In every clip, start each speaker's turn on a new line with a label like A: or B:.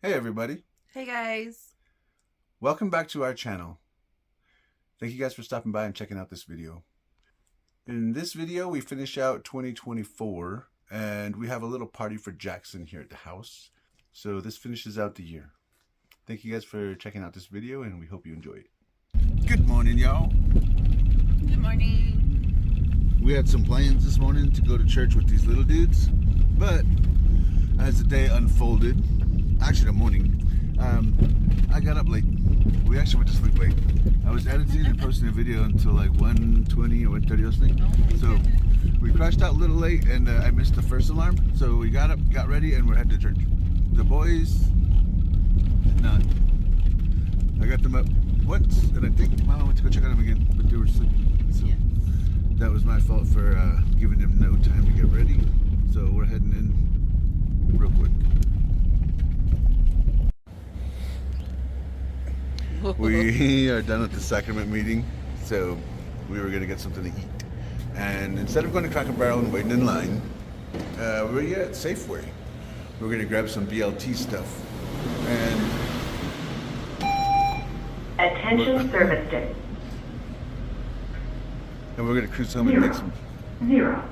A: Hey everybody,
B: Hey guys.
A: welcome back to our channel. Thank you guys for stopping by and checking out this video. In this video we finish out 2024 and we have a little party for Jaxon here at the house. So this finishes out the year. Thank you guys for checking out this video and we hope you enjoy it. Good morning y'all.
B: Good morning.
A: We had some plans this morning to go to church with these little dudes, but as the day unfolded, actually the morning, I got up late. We actually went to sleep late. I was editing and posting a video until like 1:20 or 1:30 or something. So we crashed out a little late and I missed the first alarm. So we got up, got ready, and we're headed to church. The boys did not. I got them up once and I think Mama went to go check on them again, but they were sleeping. So that was my fault for giving them no time to get ready. So we're heading in real quick. We are done with the sacrament meeting, so we were going to get something to eat. And instead of going to Cracker Barrel and waiting in line, we're here at Safeway. We're going to grab some BLT stuff. And
C: Attention service day.
A: And we're going to cruise home and make some...
C: 0.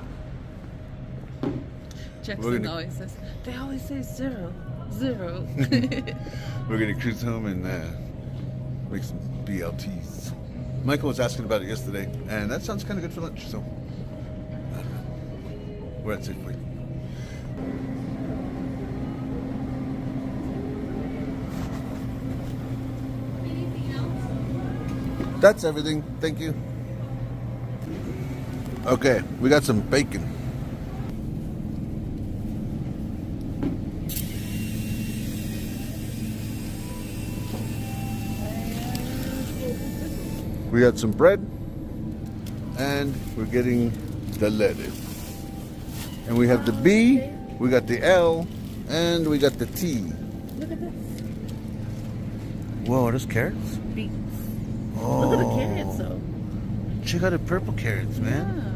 B: Jaxon always says, they always say 0, 0.
A: We're going to cruise home and make some BLTs. Michael was asking about it yesterday, and that sounds kind of good for lunch, so we're at Safeway. That's everything. Thank you. Okay, we got some bacon. We got some bread, and we're getting the lettuce. And we have the B, we got the L, and we got the T.
B: Look at this.
A: Whoa, are those carrots?
B: Beets.
A: Oh,
B: Look at the carrots though.
A: check out the purple carrots, man.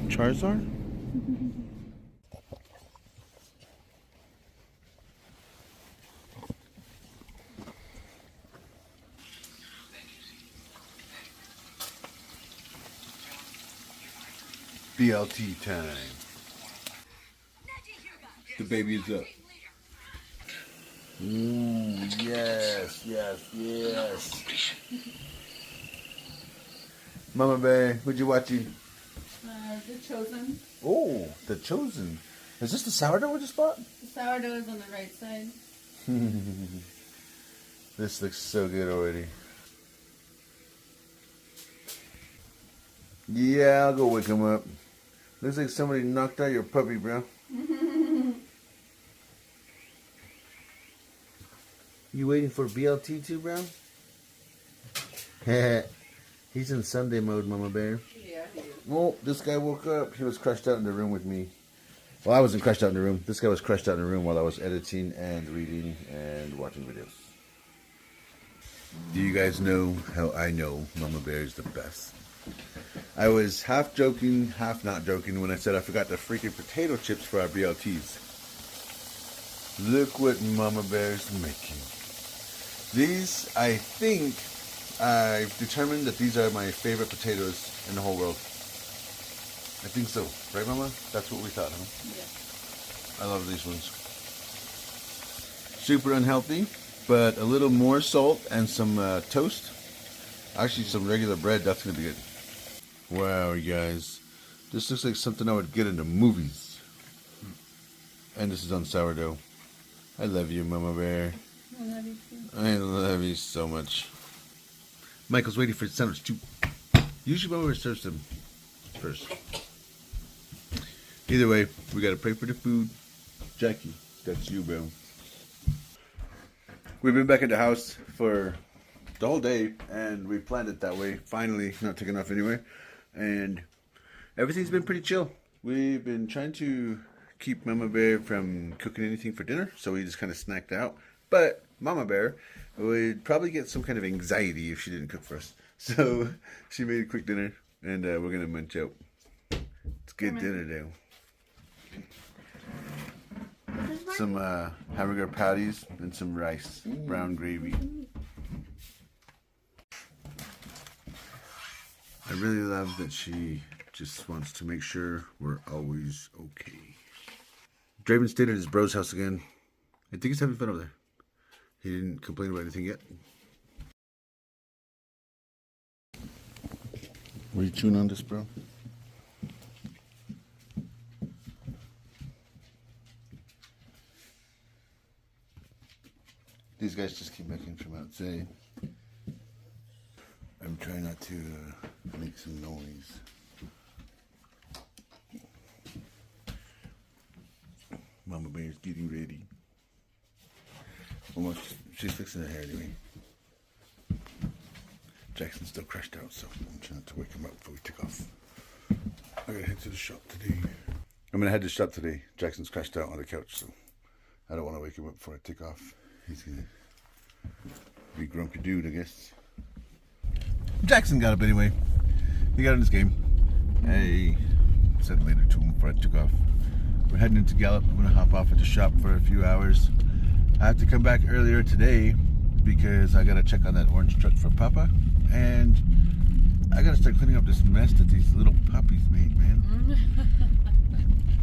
A: Charizard? BLT time. The baby is up. Ooh, yes, yes, yes. Mama Bear, what you watching?
B: The Chosen.
A: Oh, the Chosen. Is this the sourdough we just bought?
B: The sourdough is on the right side.
A: This looks so good already. Yeah, I'll go wake him up. Looks like somebody knocked out your puppy, bro. You waiting for BLT too, bro? He's in Sunday mode, Mama Bear.
B: Yeah, he is.
A: Well, this guy woke up. He was crushed out in the room with me. Well, I wasn't crushed out in the room. This guy was crushed out in the room while I was editing and reading and watching videos. Do you guys know how I know Mama Bear is the best? I was half joking, half not joking when I said I forgot the freaking potato chips for our BLTs. Look what Mama Bear's making. These, I think, I've determined that these are my favorite potatoes in the whole world. I think so. Right, Mama? That's what we thought, huh?
B: Yeah.
A: I love these ones. Super unhealthy, but a little more salt and some toast. Actually, some regular bread. That's going to be good. Wow, you guys. This looks like something I would get in the movies. And this is on sourdough. I love you, Mama Bear.
B: I love you too.
A: I love you so much. Michael's waiting for the sandwich too. Usually Mama Bear serves them first. Either way, we gotta pray for the food. Jackie, that's you, bro. We've been back at the house for the whole day, and we planned it that way. Finally, not taking off anyway. And everything's been pretty chill. We've been trying to keep Mama Bear from cooking anything for dinner, so we just kind of snacked out. But Mama Bear would probably get some kind of anxiety if she didn't cook for us. So she made a quick dinner, and we're going to munch out. It's good dinner, though. some hamburger patties and some rice, brown gravy. I really love that she just wants to make sure we're always okay. Draven stayed at his bro's house again. I think he's having fun over there. He didn't complain about anything yet. Were you chewing on this, bro? These guys just keep back in from outside. I'm trying not to make some noise. Mama Bear's getting ready. Almost, she's fixing her hair anyway. Jackson's still crashed out, so I'm trying not to wake him up before we take off. I gotta head to the shop today. I'm gonna head to the shop today. Jackson's crashed out on the couch, so I don't want to wake him up before I take off. He's gonna be a grumpy dude, I guess. Jackson got up anyway. He got in his game. I said later to him before I took off. We're heading into Gallup. I'm gonna hop off at the shop for a few hours. I have to come back earlier today because I gotta check on that orange truck for Papa, and I gotta start cleaning up this mess that these little puppies made, man.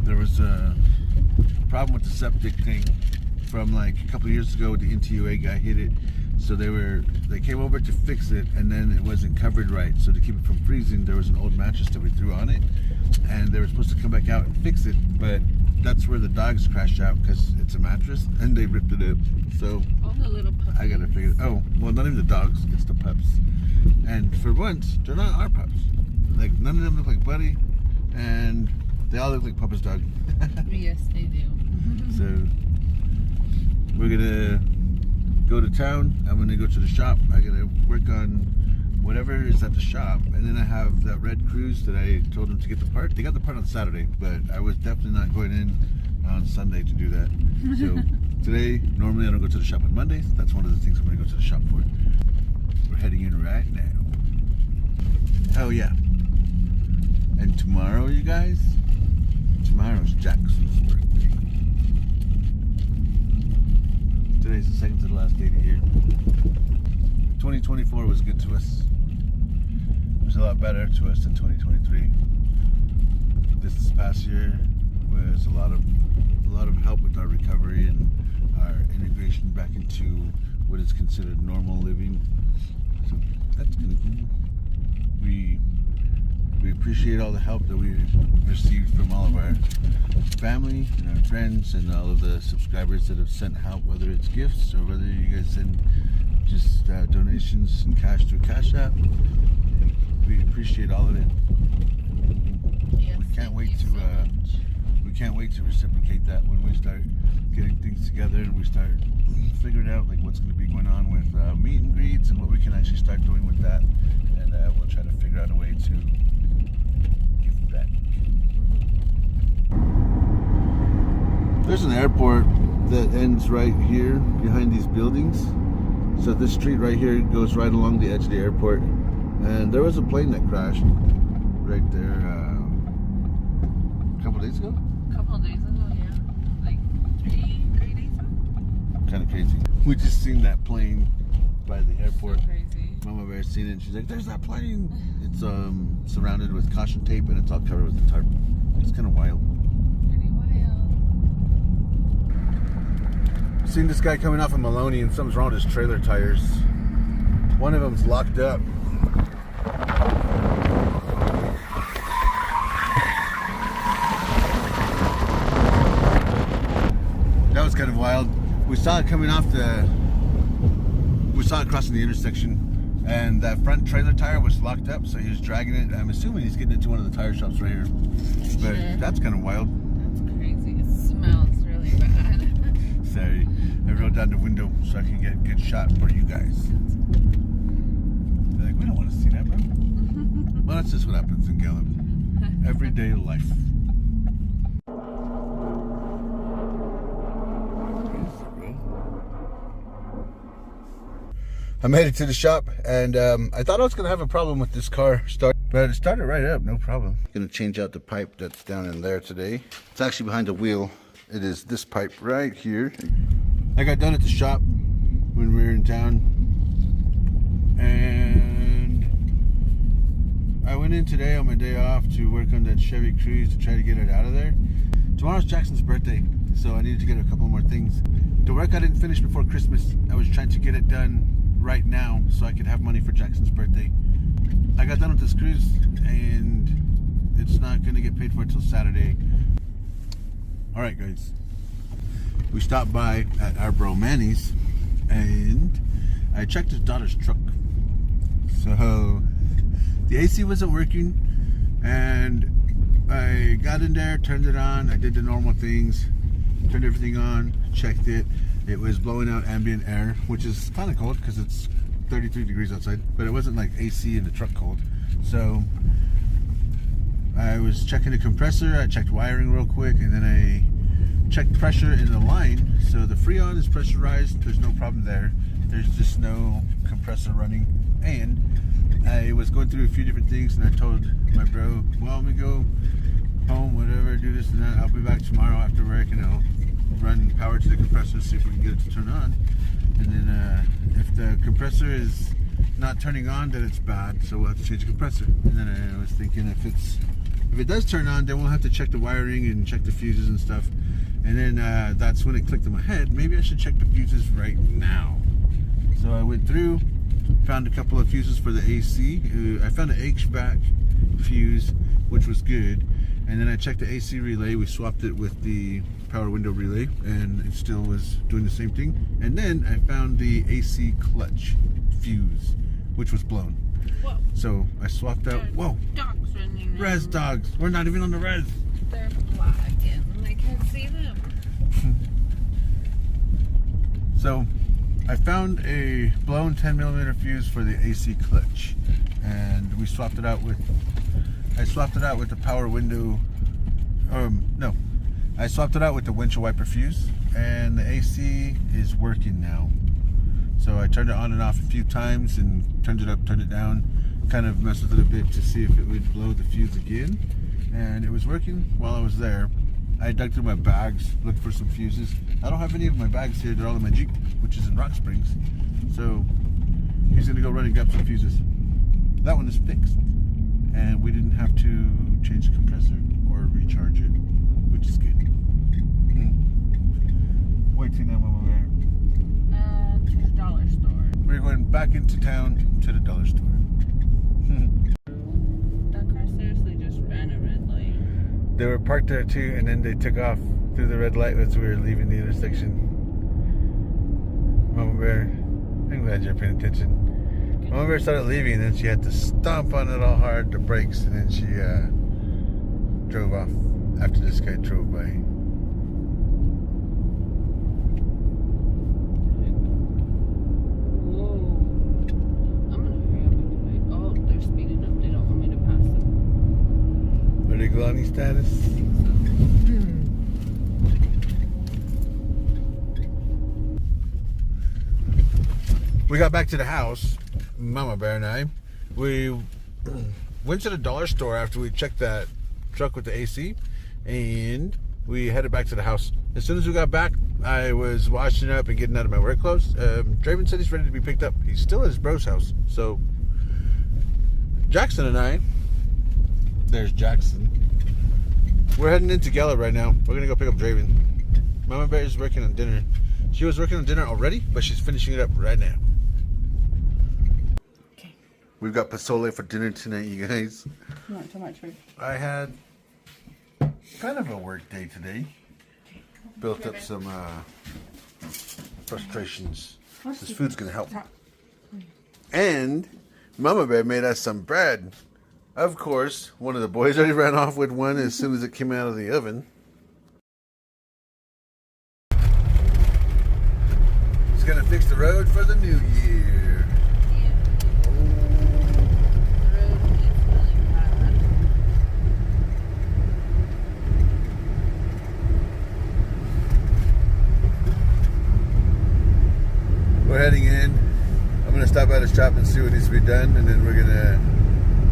A: There was a problem with the septic tank from like a couple of years ago. The NTUA guy hit it, so they came over to fix it, and then it wasn't covered right. So to keep it from freezing, there was an old mattress that we threw on it, and they were supposed to come back out and fix it, but that's where the dogs crashed out because it's a mattress, and they ripped it up. So
B: All the little puppies.
A: I gotta figure. Oh, well, not even the dogs; it's the pups. And for once, they're not our pups. Like none of them look like Buddy, and they all look like Papa's dog.
B: Yes, they do.
A: So we're gonna go to town. I'm gonna go to the shop. I gotta work on whatever is at the shop, and then I have that red cruise that I told them to get the part. They got the part on Saturday, but I was definitely not going in on Sunday to do that. So today, normally I don't go to the shop on Mondays. That's one of the things I'm gonna go to the shop for. We're heading in right now. Oh yeah. And tomorrow, you guys, tomorrow's Jackson's birthday. Today's the second to the last day of the year. 2024 was good to us. It was a lot better to us than 2023. This past year was a lot of help with our recovery and our integration back into what is considered normal living. So that's kind of cool. We appreciate all the help that we received from all of our family and our friends and all of the subscribers that have sent help, whether it's gifts or whether you guys send just donations and cash through Cash App. We appreciate all of it.
B: Yes,
A: We can't wait to reciprocate that when we start getting things together and we start figuring out like what's going to be going on with meet and greets and what we can actually start doing with that. And we'll try to figure out a way to give back. There's an airport that ends right here behind these buildings. So this street right here goes right along the edge of the airport. And there was a plane that crashed right there a couple days ago.
B: A couple of days ago, yeah. Like three days ago?
A: Kind of crazy. We just seen that plane by the airport.
B: So crazy.
A: Mama Bear seen it and she's like, there's that plane. It's surrounded with caution tape and it's all covered with the tarp. It's kind of wild.
B: Pretty wild.
A: Seen this guy coming off of Maloney and something's wrong with his trailer tires. One of them's locked up. That was kind of wild. We saw it coming off we saw it crossing the intersection, and that front trailer tire was locked up, so he was dragging it. I'm assuming he's getting into one of the tire shops right here. But
B: Yeah.
A: that's kind of wild.
B: That's crazy. It smells really bad.
A: Sorry, I rolled down the window so I can get a good shot for you guys. They're like, we don't want to see that, bro. Well, that's just what happens in Gallup. Everyday life. I made it to the shop, and I thought I was going to have a problem with this car start, but it started right up, no problem. Going to change out the pipe that's down in there today. It's actually behind the wheel, It is this pipe right here. I got done at the shop when we were in town, and I went in today on my day off to work on that Chevy Cruze to try to get it out of there. Tomorrow's Jackson's birthday, so I needed to get a couple more things. The work I didn't finish before Christmas, I was trying to get it done right now so I could have money for Jackson's birthday. I got done with this Cruze, and it's not going to get paid for until Saturday. Alright guys, we stopped by at our bro Manny's, and I checked his daughter's truck. So the AC wasn't working, and I got in there, turned it on, I did the normal things, turned everything on, checked it. It was blowing out ambient air, which is kind of cold because it's 33 degrees outside, but it wasn't like AC in the truck cold. So I was checking the compressor, I checked wiring real quick, and then I checked pressure in the line. So the Freon is pressurized, there's no problem there. There's just no compressor running. And I was going through a few different things, and I told my bro, well, let me go home, whatever, do this and that. I'll be back tomorrow after work, and I'll run power to the compressor, see if we can get it to turn on. And then if the compressor is not turning on, then it's bad, so we'll have to change the compressor. And then I was thinking, if it does turn on, then we'll have to check the wiring and check the fuses and stuff. And then that's when it clicked in my head, maybe I should check the fuses right now. So I went through, found a couple of fuses for the AC. I found an HVAC fuse, which was good. And then I checked the AC relay. We swapped it with the power window relay, and it still was doing the same thing. And then I found the AC clutch fuse, which was blown.
B: Whoa.
A: So I swapped out. Whoa!
B: Dogs running.
A: Res dogs. We're not even on the res.
B: They're black and I can't see them.
A: So I found a blown 10mm fuse for the AC clutch, and we swapped it out with. I swapped it out with the power window. No, I swapped it out with the windshield wiper fuse, and the AC is working now. So I turned it on and off a few times, and turned it up, turned it down, kind of messed with it a bit to see if it would blow the fuse again, and it was working while I was there. I dug through my bags, looked for some fuses. I don't have any of my bags here. They're all in my Jeep, which is in Rock Springs. So he's gonna go run and grab some fuses. That one is fixed, and we didn't have to change the compressor or recharge it, which is good. Wait till now, Mama Bear.
B: To the dollar store.
A: We're going back into town to the dollar store.
B: That car seriously just ran a red light.
A: They were parked there too, and then they took off through the red light as we were leaving the intersection. Mama Bear, I'm glad you're paying attention. Mama Bear started leaving, and then she had to stomp on it all hard, the brakes, and then she drove off after this guy drove by.
B: Whoa. I'm gonna hurry up and wait. Oh, they're speeding up. They don't want me to pass them.
A: Are they Glani status? We got back to the house, Mama Bear and I. We went to the dollar store after we checked that truck with the AC, and we headed back to the house. As soon as we got back, I was washing up and getting out of my work clothes. Draven said he's ready to be picked up. He's still at his bro's house. So Jaxon and I, there's Jaxon, we're heading into Gallup right now. We're gonna go pick up Draven. Mama Bear is working on dinner. She was working on dinner already, but she's finishing it up right now.
B: Okay.
A: We've got pozole for dinner tonight, you guys.
B: Not too much food.
A: I had kind of a work day today. Built up some frustrations. This food's gonna help. And Mama Bear made us some bread. Of course, one of the boys already ran off with one as soon as it came out of the oven. It's gonna fix the road for the new year. We're heading in. I'm gonna stop by the shop and see what needs to be done, and then we're gonna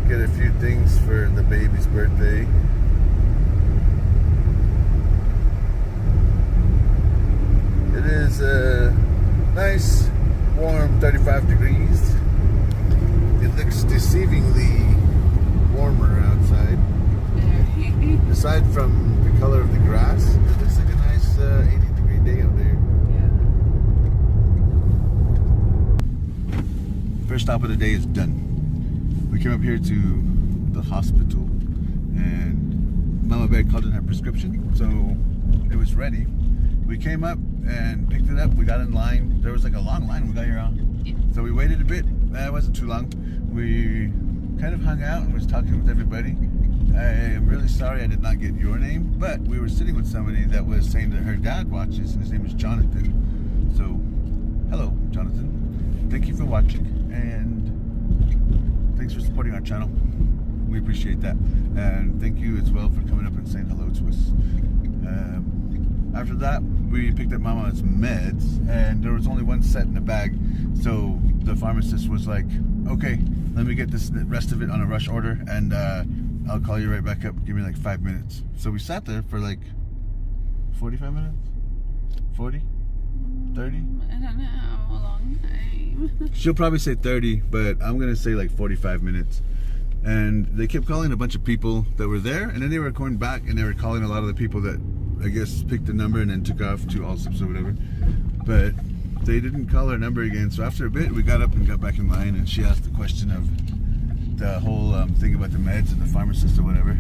A: get a few things for the baby's birthday. first stop of the day is done. We came up here to the hospital, and Mama Bear called in her prescription, so it was ready. We came up and picked it up. We got in line. There was like a long line we got here on.
B: Yeah.
A: So we waited a bit. It wasn't too long. We kind of hung out and was talking with everybody. I am really sorry I did not get your name, but we were sitting with somebody that was saying that her dad watches, and his name is Jonathan. So, hello, Jonathan. Thank you for watching, and thanks for supporting our channel. We appreciate that. And thank you as well for coming up and saying hello to us. After that, we picked up Mama's meds, and there was only one set in the bag. So the pharmacist was like, okay, let me get the rest of it on a rush order, and I'll call you right back up. Give me like 5 minutes. So we sat there for like 45 minutes? 40? 30?
B: I don't know, a long time.
A: She'll probably say 30, but I'm going to say like 45 minutes. And they kept calling a bunch of people that were there, and then they were going back and they were calling a lot of the people that I guess picked the number and then took off to Allsup's or whatever. But they didn't call her number again. So after a bit, we got up and got back in line, and she asked the question of the whole thing about the meds and the pharmacist or whatever.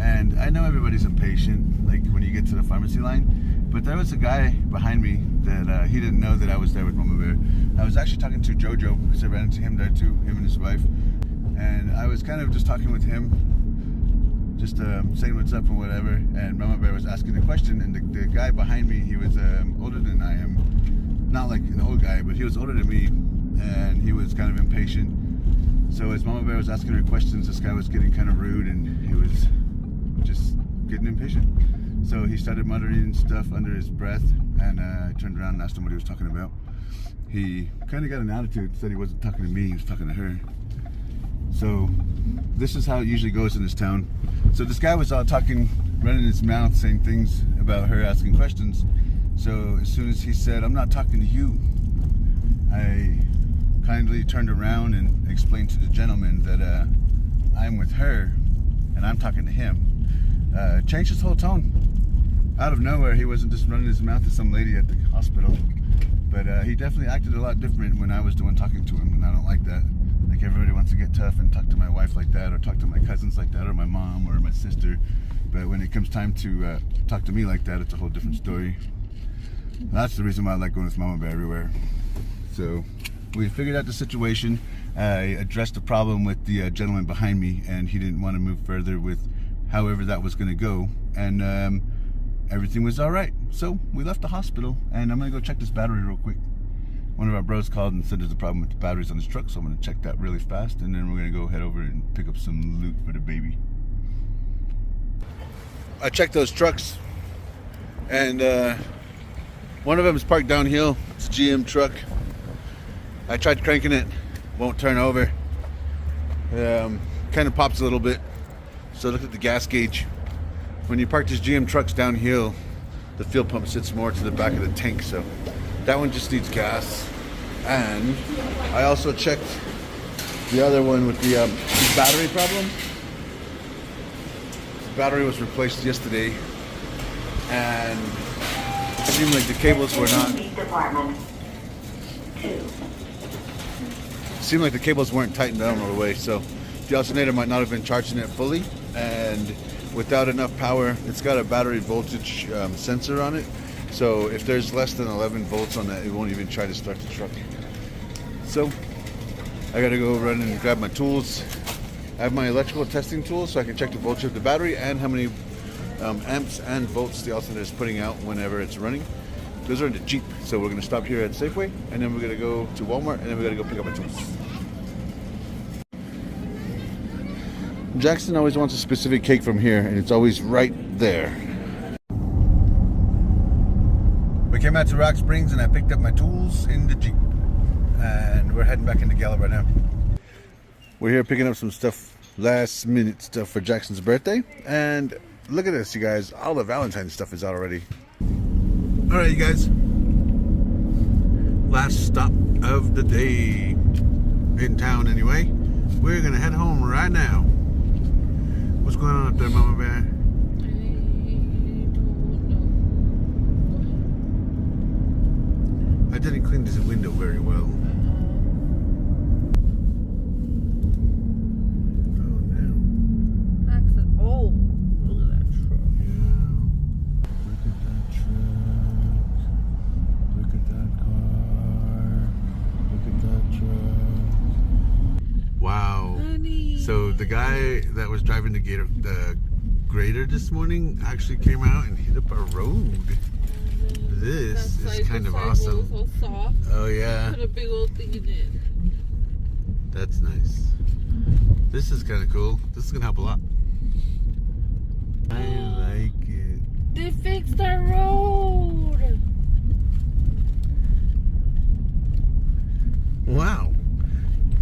A: And I know everybody's impatient, like when you get to the pharmacy line, but there was a guy behind me that he didn't know that I was there with Mama Bear. I was actually talking to Jojo because I ran into him there too, him and his wife. And I was kind of just talking with him, just saying what's up and whatever. And Mama Bear was asking the question, and the guy behind me, he was older than I am. Not like an old guy, but he was older than me, and he was kind of impatient. So as Mama Bear was asking her questions, this guy was getting kind of rude, and he was just getting impatient. So he started muttering stuff under his breath, and I turned around and asked him what he was talking about. He kind of got an attitude, said he wasn't talking to me, he was talking to her. So this is how it usually goes in this town. So this guy was talking, running his mouth, saying things about her, asking questions. So as soon as he said, "I'm not talking to you," I kindly turned around and explained to the gentleman that I'm with her and I'm talking to him. Changed his whole tone. Out of nowhere, he wasn't just running his mouth to some lady at the hospital, but he definitely acted a lot different when I was the one talking to him, and I don't like that. Like, everybody wants to get tough and talk to my wife like that, or talk to my cousins like that, or my mom or my sister, but when it comes time to talk to me like that, it's a whole different story. That's the reason why I like going with Mama Bear everywhere. So we figured out the situation. I addressed the problem with the gentleman behind me, and he didn't want to move further with however that was going to go, and everything was all right. So we left the hospital, and I'm going to go check this battery real quick. One of our bros called and said there's a problem with the batteries on his truck, so I'm going to check that really fast, and then we're going to go head over and pick up some loot for the baby. I checked those trucks, and one of them is parked downhill. It's a GM truck. I tried cranking it, won't turn over. Kind of pops a little bit. So look at the gas gauge. When you park these GM trucks downhill, the fuel pump sits more to the back of the tank, so that one just needs gas. And I also checked the other one with the battery problem. The battery was replaced yesterday, and it seemed like the cables were not. Seemed like the cables weren't tightened down all the way, so the alternator might not have been charging it fully, and without enough power, it's got a battery voltage sensor on it. So if there's less than 11 volts on that, it won't even try to start the truck. So I gotta go run and grab my tools. I have my electrical testing tools so I can check the voltage of the battery and how many amps and volts the alternator is putting out whenever it's running. Those are in the Jeep. So we're gonna stop here at Safeway, and then we're gonna go to Walmart, and then we're gonna go pick up my tools. Jaxon always wants a specific cake from here, and it's always right there. We came out to Rock Springs, and I picked up my tools in the Jeep, and we're heading back into Gallup right now. We're here picking up some stuff, last minute stuff for Jackson's birthday, and look at this, you guys. All the Valentine's stuff is out already. All right, you guys. Last stop of the day in town, anyway. We're gonna head home right now. What's going on up there, Mama Bear? I didn't clean this window very well. the guy that was driving the grader this morning actually came out and hit up our road. This is kind of awesome.
B: All soft.
A: Oh yeah.
B: Put a big old thing in it.
A: That's nice. This is kind of cool. This is gonna help a lot. I like it.
B: They fixed our road.
A: Wow.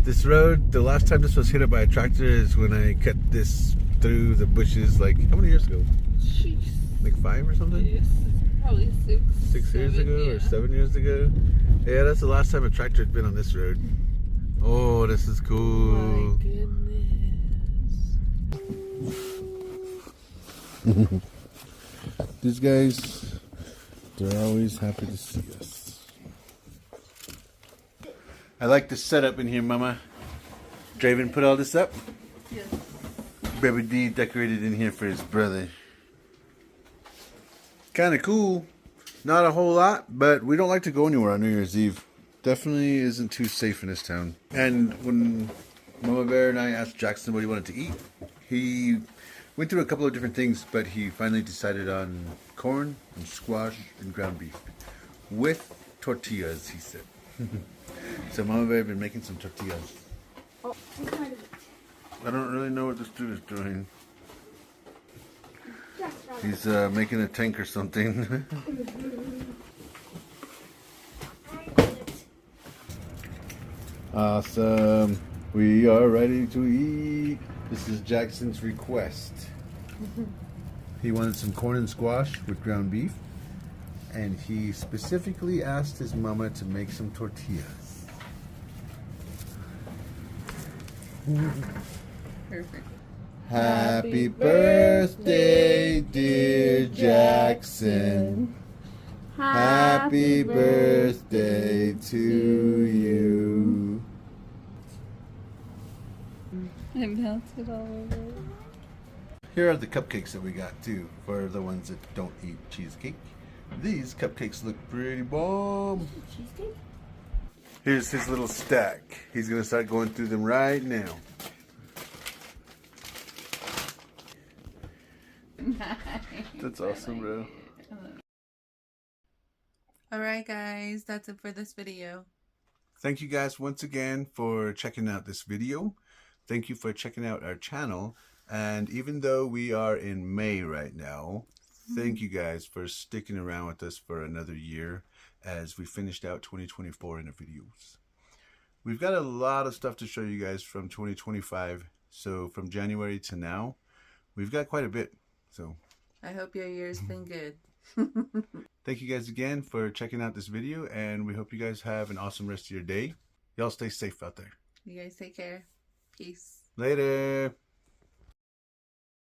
A: This road, the last time this was hit up by a tractor is when I cut this through the bushes, like, how many years ago?
B: Jeez.
A: Like 5 or something?
B: Yes, probably 6.
A: 6 years ago or 7 years ago? Yeah, that's the last time a tractor had been on this road. Oh, this is cool.
B: My goodness.
A: These guys, they're always happy to see us. I like the setup in here, Mama. Draven put all this up?
B: Yes.
A: Baby D decorated in here for his brother. Kind of cool. Not a whole lot, but we don't like to go anywhere on New Year's Eve. Definitely isn't too safe in this town. And when Mama Bear and I asked Jackson what he wanted to eat, he went through a couple of different things, but he finally decided on corn and squash and ground beef. With tortillas, he said. So Mama Bear has been making some tortillas.
B: Oh,
A: I don't really know what this dude is doing. He's making a tank or something. Awesome. We are ready to eat. This is Jackson's request. He wanted some corn and squash with ground beef. And he specifically asked his mama to make some tortillas.
B: perfect.
A: Happy birthday, dear Jackson. Happy birthday to you.
B: I melted all over.
A: Here are the cupcakes that we got too, for the ones that don't eat cheesecake. These cupcakes look pretty bomb.
B: Cheesecake?
A: Here's his little stack. He's gonna start going through them right now. That's awesome, bro.
B: Alright guys, that's it for this video.
A: Thank you guys once again for checking out this video. Thank you for checking out our channel. And even though we are in May right now, thank you guys for sticking around with us for another year as we finished out 2024 in the videos. We've got a lot of stuff to show you guys from 2025. So from January to now, we've got quite a bit. So
B: I hope your year's been good.
A: thank you guys again for checking out this video, and we hope you guys have an awesome rest of your day. Y'all stay safe out there.
B: You guys take care. Peace.
A: Later.